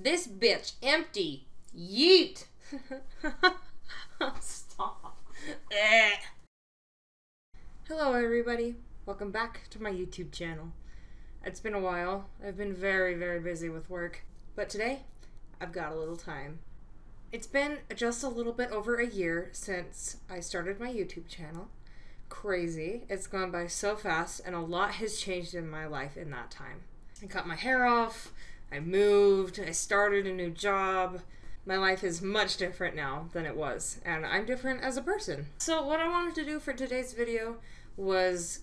This bitch empty. Yeet. Stop. Hello everybody. Welcome back to my YouTube channel. It's been a while. I've been very busy with work. But today, I've got a little time. It's been just a little bit over a year since I started my YouTube channel. Crazy. It's gone by so fast and a lot has changed in my life in that time. I cut my hair off, I moved, I started a new job. My life is much different now than it was, and I'm different as a person. So what I wanted to do for today's video was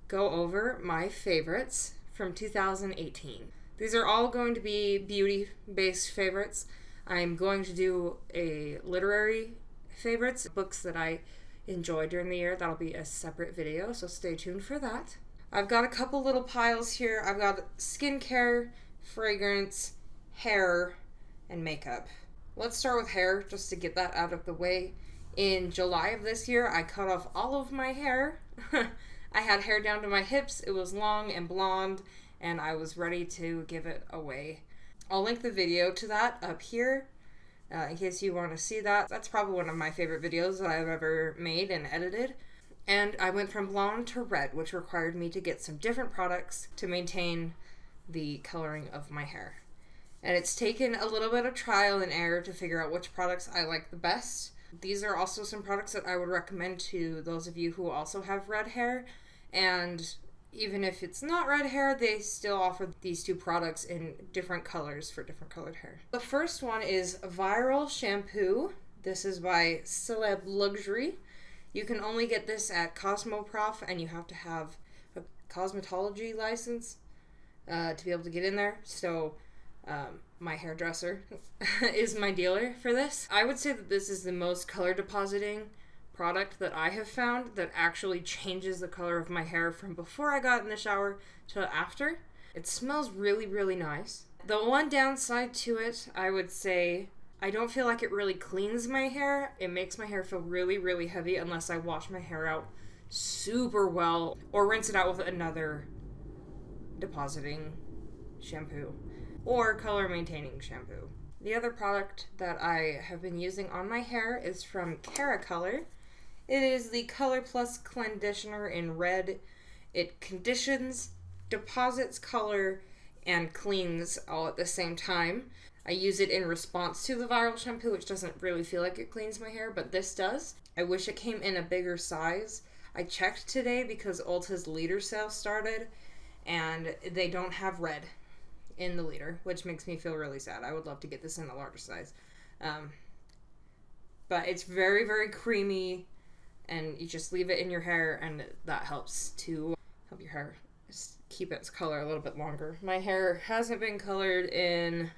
go over my favorites from 2018. These are all going to be beauty-based favorites. I'm going to do a literary favorites, books that I enjoyed during the year. That'll be a separate video, so stay tuned for that. I've got a couple little piles here. I've got skincare, fragrance, hair, and makeup. Let's start with hair, just to get that out of the way. In July of this year, I cut off all of my hair. I had hair down to my hips. It was long and blonde, and I was ready to give it away. I'll link the video to that up here, in case you want to see that. That's probably one of my favorite videos that I've ever made and edited. And I went from blonde to red, which required me to get some different products to maintain the coloring of my hair. And it's taken a little bit of trial and error to figure out which products I like the best. These are also some products that I would recommend to those of you who also have red hair. And even if it's not red hair, they still offer these two products in different colors for different colored hair. The first one is Viral Shampoo. This is by Celeb Luxury. You can only get this at Cosmoprof, and you have to have a cosmetology license to be able to get in there. So my hairdresser is my dealer for this. I would say that this is the most color depositing product that I have found that actually changes the color of my hair from before I got in the shower to after. It smells really nice. The one downside to it, I would say, I don't feel like it really cleans my hair. It makes my hair feel really heavy unless I wash my hair out super well or rinse it out with another depositing shampoo or color maintaining shampoo. The other product that I have been using on my hair is from Color. It is the Color Plus Conditioner in red. It conditions, deposits color, and cleans all at the same time. I use it in response to the Viral Shampoo, which doesn't really feel like it cleans my hair, but this does. I wish it came in a bigger size. I checked today because Ulta's liter sale started, and they don't have red in the liter, which makes me feel really sad. I would love to get this in a larger size. But it's very creamy, and you just leave it in your hair, and that helps to help your hair keep its color a little bit longer. My hair hasn't been colored in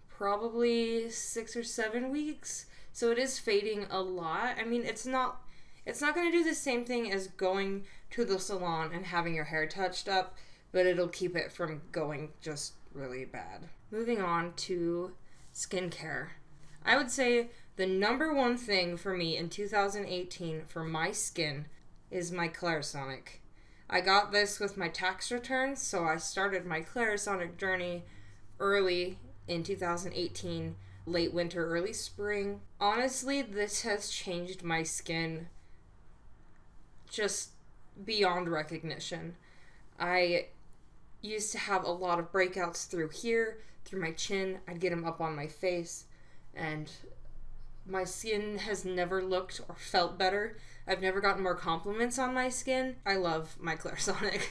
probably 6 or 7 weeks, so it is fading a lot. I mean, it's not going to do the same thing as going to the salon and having your hair touched up, but it'll keep it from going just really bad. Moving on to skincare. I would say the number one thing for me in 2018 for my skin is my Clarisonic. I got this with my tax returns, so I started my Clarisonic journey early in 2018, late winter, early spring. Honestly, this has changed my skin just beyond recognition. I used to have a lot of breakouts through here, through my chin. I'd get them up on my face, and my skin has never looked or felt better. I've never gotten more compliments on my skin. I love my Clarisonic.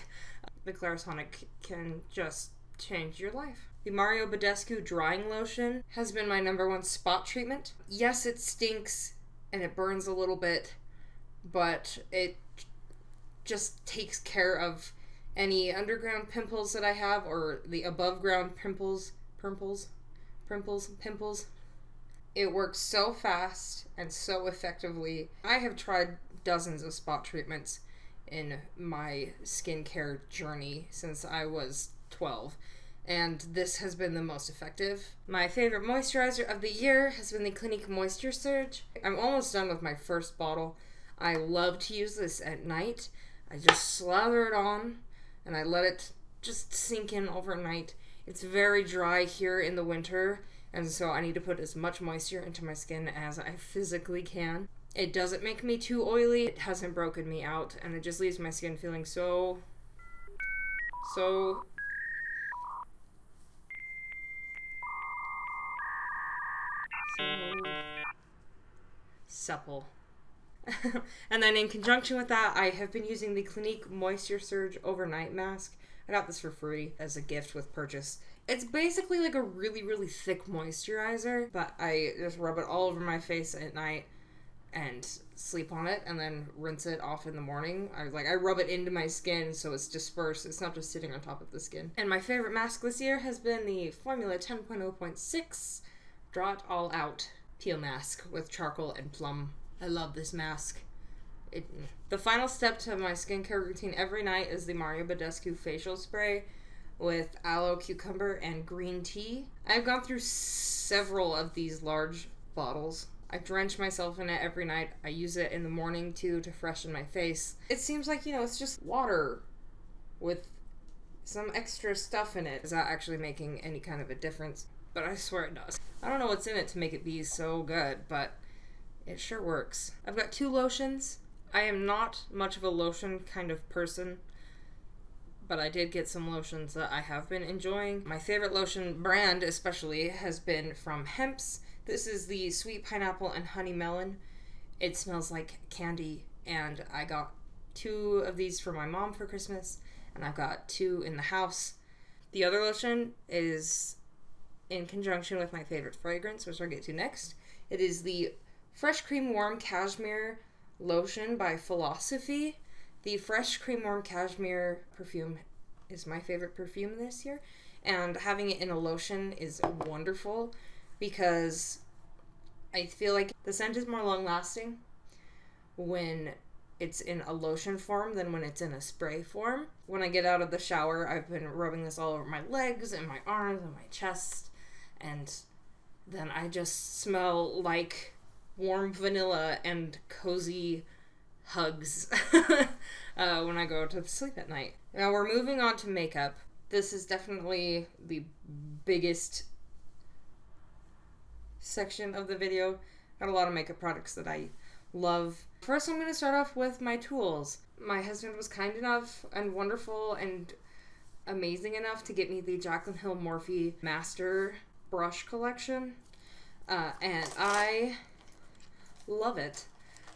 The Clarisonic can just change your life. The Mario Badescu Drying Lotion has been my #1 spot treatment. Yes, it stinks and it burns a little bit, but it just takes care of any underground pimples that I have or the above ground pimples. It works so fast and so effectively. I have tried dozens of spot treatments in my skincare journey since I was 12. And this has been the most effective. My favorite moisturizer of the year has been the Clinique Moisture Surge. I'm almost done with my first bottle. I love to use this at night. I just slather it on and I let it just sink in overnight. It's very dry here in the winter, and so I need to put as much moisture into my skin as I physically can. It doesn't make me too oily, it hasn't broken me out, and it just leaves my skin feeling so supple. And then in conjunction with that, I have been using the Clinique Moisture Surge Overnight Mask. I got this for free as a gift with purchase. It's basically like a really, really thick moisturizer, but I just rub it all over my face at night and sleep on it and then rinse it off in the morning. I rub it into my skin so it's dispersed. It's not just sitting on top of the skin. And my favorite mask this year has been the Formula 10.0.6 Draw It All Out Peel Mask with charcoal and plum. I love this mask. The final step to my skincare routine every night is the Mario Badescu facial spray with aloe, cucumber, and green tea. I've gone through several of these large bottles. I drench myself in it every night. I use it in the morning too to freshen my face. It seems like, it's just water with some extra stuff in it. Is that actually making any kind of a difference? But I swear it does. I don't know what's in it to make it be so good, but it sure works. I've got 2 lotions. I am not much of a lotion kind of person, but I did get some lotions that I have been enjoying. My favorite lotion brand especially has been from Hemp's. This is the Sweet Pineapple and Honey Melon. It smells like candy, and I got 2 of these for my mom for Christmas, and I've got 2 in the house. The other lotion is in conjunction with my favorite fragrance, which I'll get to next. It is the Fresh Cream Warm Cashmere Lotion by Philosophy. The Fresh Cream Warm Cashmere perfume is my favorite perfume this year, and having it in a lotion is wonderful because I feel like the scent is more long-lasting when it's in a lotion form than when it's in a spray form. When I get out of the shower, I've been rubbing this all over my legs and my arms and my chest, and then I just smell like warm vanilla and cozy hugs when I go to sleep at night. Now we're moving on to makeup. This is definitely the biggest section of the video. Got a lot of makeup products that I love. First, I'm going to start off with my tools. My husband was kind enough and wonderful and amazing enough to get me the Jaclyn Hill Morphe Master Brush Collection, and I love it.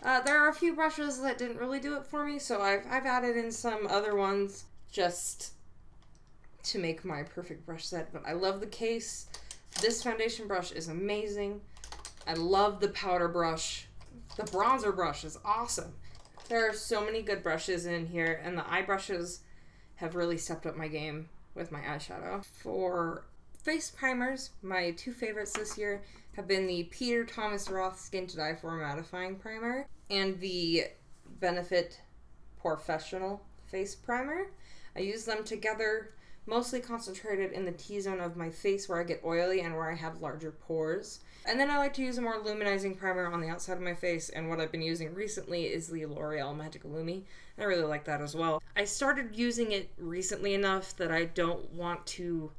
There are a few brushes that didn't really do it for me, so I've added in some other ones just to make my perfect brush set, but I love the case. This foundation brush is amazing. I love the powder brush. The bronzer brush is awesome. There are so many good brushes in here, and the eye brushes have really stepped up my game with my eyeshadow. For face primers, my 2 favorites this year have been the Peter Thomas Roth Skin to Die For Mattifying Primer and the Benefit Professional Face Primer. I use them together, mostly concentrated in the T-zone of my face where I get oily and where I have larger pores. And then I like to use a more luminizing primer on the outside of my face, and what I've been using recently is the L'Oreal Magic Illumi. I really like that as well. I started using it recently enough that I don't want to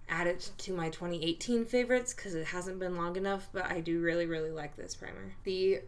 add it to my 2018 favorites because it hasn't been long enough, but I do really, really like this primer. The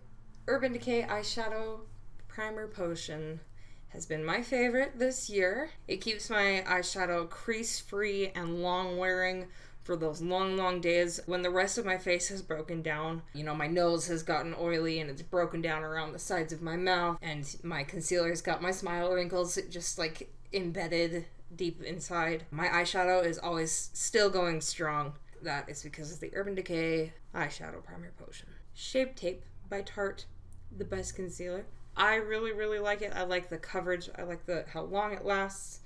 Urban Decay Eyeshadow Primer Potion has been my favorite this year. It keeps my eyeshadow crease-free and long-wearing for those long, long days when the rest of my face has broken down. My nose has gotten oily and it's broken down around the sides of my mouth, and my concealer has got my smile wrinkles just like embedded deep inside. My eyeshadow is always still going strong. That is because of the Urban Decay Eyeshadow Primer Potion. Shape Tape by Tarte, the best concealer. I really, really like it. I like the coverage. I like how long it lasts.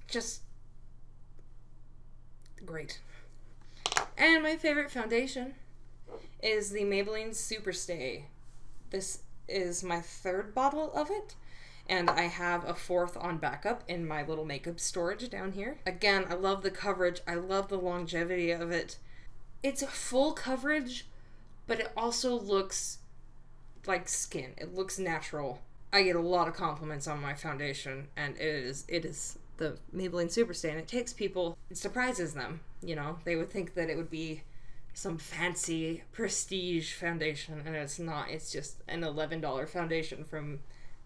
Just great. And my favorite foundation is the Maybelline Superstay. This is my 3rd bottle of it, and I have a 4th on backup in my little makeup storage down here. Again, I love the coverage. I love the longevity of it. It's a full coverage, but it also looks like skin. It looks natural. I get a lot of compliments on my foundation, and it is the Maybelline Superstay, and it takes people, it surprises them, you know? They would think that it would be some fancy prestige foundation, and it's not. It's just an $11 foundation from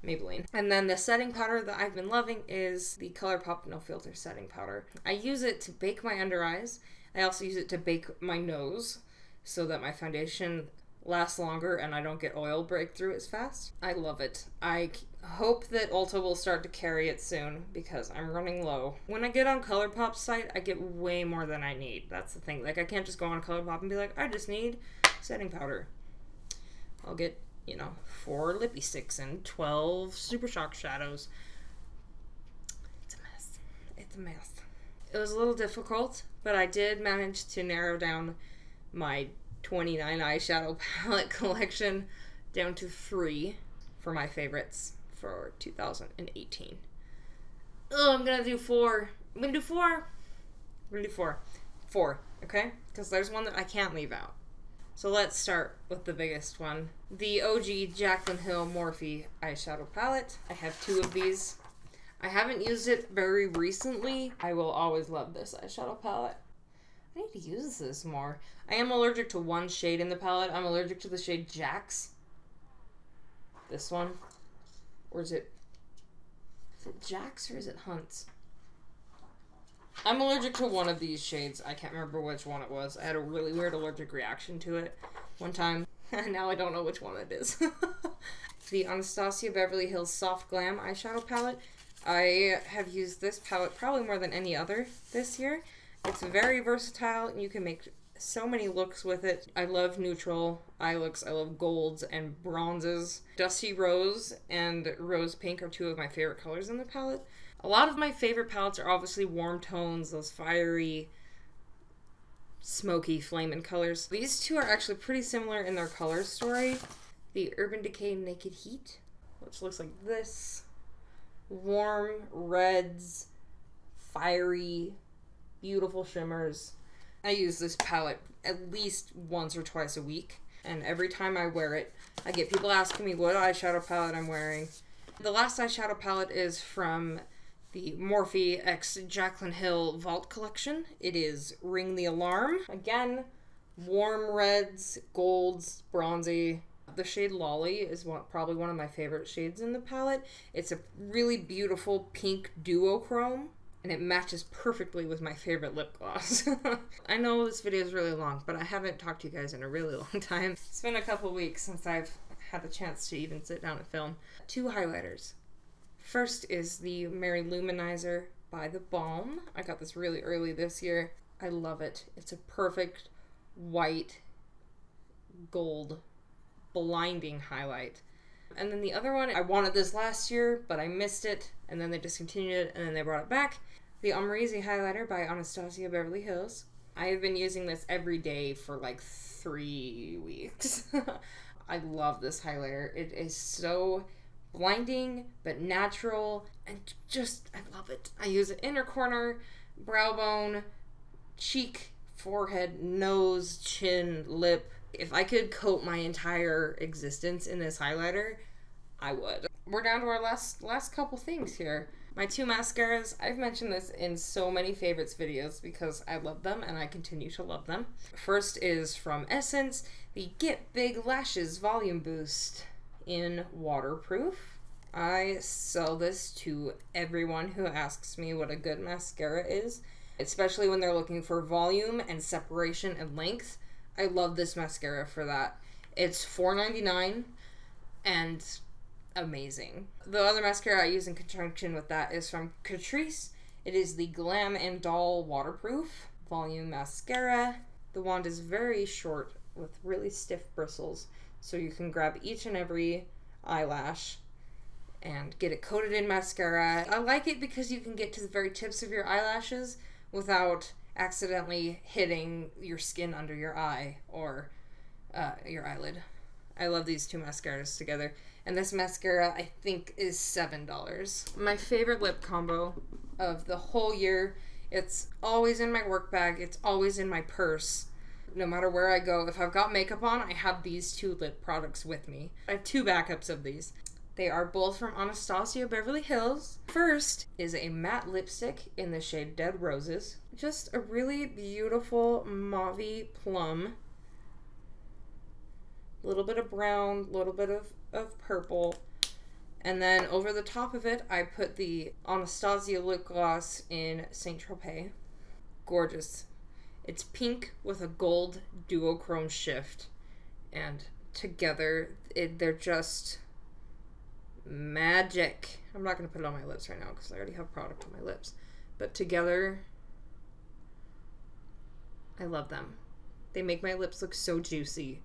Maybelline. And then the setting powder that I've been loving is the ColourPop No Filter setting powder. I use it to bake my under eyes. I also use it to bake my nose so that my foundation lasts longer and I don't get oil breakthrough as fast. I love it. I hope that Ulta will start to carry it soon because I'm running low. When I get on ColourPop's site, I get way more than I need. That's the thing. Like, I can't just go on ColourPop and be like, I just need setting powder. I'll get, you know, 4 lippy sticks and 12 Super Shock shadows. It's a mess. It's a mess. It was a little difficult, but I did manage to narrow down my 29 eyeshadow palette collection down to 3 for my favorites for 2018. Oh, I'm gonna do 4. I'm gonna do 4. I'm gonna do 4. 4, okay? Because there's one that I can't leave out. So let's start with the biggest one. The OG Jaclyn Hill Morphe eyeshadow palette. I have 2 of these. I haven't used it very recently. I will always love this eyeshadow palette. I need to use this more. I am allergic to one shade in the palette. I'm allergic to the shade Jax. This one. Or is it Jax or is it Hunt's? I'm allergic to one of these shades. I can't remember which one it was. I had a really weird allergic reaction to it one time. And now I don't know which one it is. The Anastasia Beverly Hills Soft Glam eyeshadow palette. I have used this palette probably more than any other this year. It's very versatile and you can make so many looks with it. I love neutral eye looks. I love golds and bronzes. Dusty Rose and Rose Pink are 2 of my favorite colors in the palette. A lot of my favorite palettes are obviously warm tones, those fiery, smoky, flaming colors. These 2 are actually pretty similar in their color story. The Urban Decay Naked Heat, which looks like this. Warm reds, fiery, beautiful shimmers. I use this palette at least once or twice a week, and every time I wear it, I get people asking me what eyeshadow palette I'm wearing. The last eyeshadow palette is from the Morphe x Jaclyn Hill Vault collection. It is Ring the Alarm. Again, warm reds, golds, bronzy. The shade Lolly is probably one of my favorite shades in the palette. It's a really beautiful pink duochrome, and it matches perfectly with my favorite lip gloss. I know this video is really long, but I haven't talked to you guys in a really long time. It's been a couple weeks since I've had the chance to even sit down and film. 2 highlighters. First is the Mary Luminizer by The Balm. I got this really early this year. I love it. It's a perfect white gold blinding highlight. And then the other one, I wanted this last year, but I missed it, and then they discontinued it, and then they brought it back. The Amrezy highlighter by Anastasia Beverly Hills. I have been using this every day for like 3 weeks. I love this highlighter. It is so blinding, but natural, and just, I love it. I use it inner corner, brow bone, cheek, forehead, nose, chin, lip. If I could coat my entire existence in this highlighter, I would. We're down to our last couple things here. My 2 mascaras, I've mentioned this in so many favorites videos because I love them and I continue to love them. First is from Essence, the Get Big Lashes Volume Boost in Waterproof. I sell this to everyone who asks me what a good mascara is, especially when they're looking for volume and separation and length. I love this mascara for that. It's $4.99 and amazing. The other mascara I use in conjunction with that is from Catrice. It is the Glam and Doll Waterproof Volume Mascara. The wand is very short with really stiff bristles, so you can grab each and every eyelash and get it coated in mascara. I like it because you can get to the very tips of your eyelashes without accidentally hitting your skin under your eye or your eyelid. I love these 2 mascaras together. And this mascara, I think, is $7. My favorite lip combo of the whole year. It's always in my work bag. It's always in my purse. No matter where I go, if I've got makeup on, I have these 2 lip products with me. I have 2 backups of these. They are both from Anastasia Beverly Hills. First is a matte lipstick in the shade Dead Roses. Just a really beautiful mauve plum. A little bit of brown, a little bit of purple. And then over the top of it, I put the Anastasia lip gloss in Saint Tropez. Gorgeous. It's pink with a gold duochrome shift. And together, they're just magic. I'm not going to put it on my lips right now because I already have product on my lips. But together, I love them. They make my lips look so juicy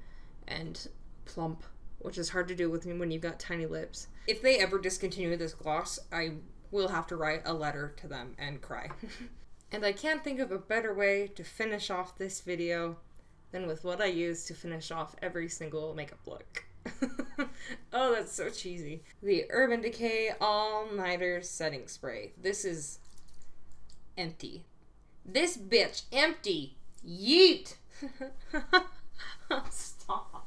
and plump, which is hard to do with when you've got tiny lips. If they ever discontinue this gloss, I will have to write a letter to them and cry. And I can't think of a better way to finish off this video than with what I use to finish off every single makeup look. Oh, that's so cheesy. The Urban Decay All-Nighter Setting Spray. This is empty. This bitch empty. Yeet! Stop.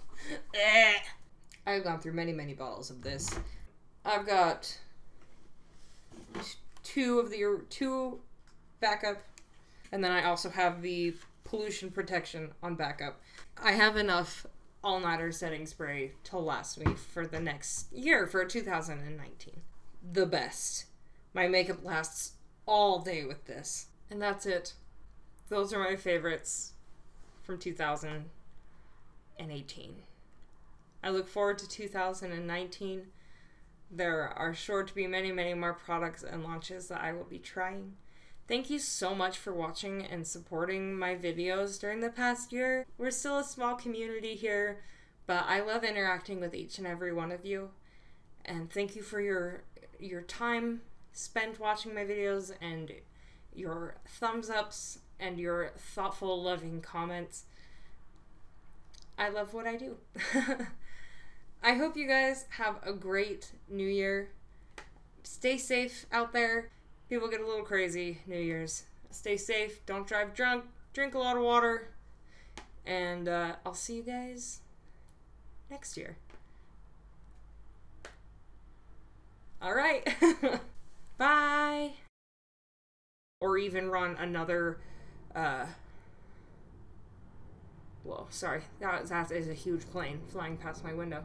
I've gone through many, many bottles of this. I've got two backup, and then I also have the pollution protection on backup. I have enough all-nighter setting spray to last me for the next year, for 2019. The best. My makeup lasts all day with this. And that's it. Those are my favorites from 2018. I look forward to 2019. There are sure to be many, many more products and launches that I will be trying. Thank you so much for watching and supporting my videos during the past year. We're still a small community here, but I love interacting with each and every one of you. And thank you for your time spent watching my videos and your thumbs ups and your thoughtful, loving comments. I love what I do. I hope you guys have a great new year. Stay safe out there. People get a little crazy New Year's. Stay safe. Don't drive drunk. Drink a lot of water. And I'll see you guys next year. All right. Bye. Or even run another... Whoa, sorry. That is a huge plane flying past my window.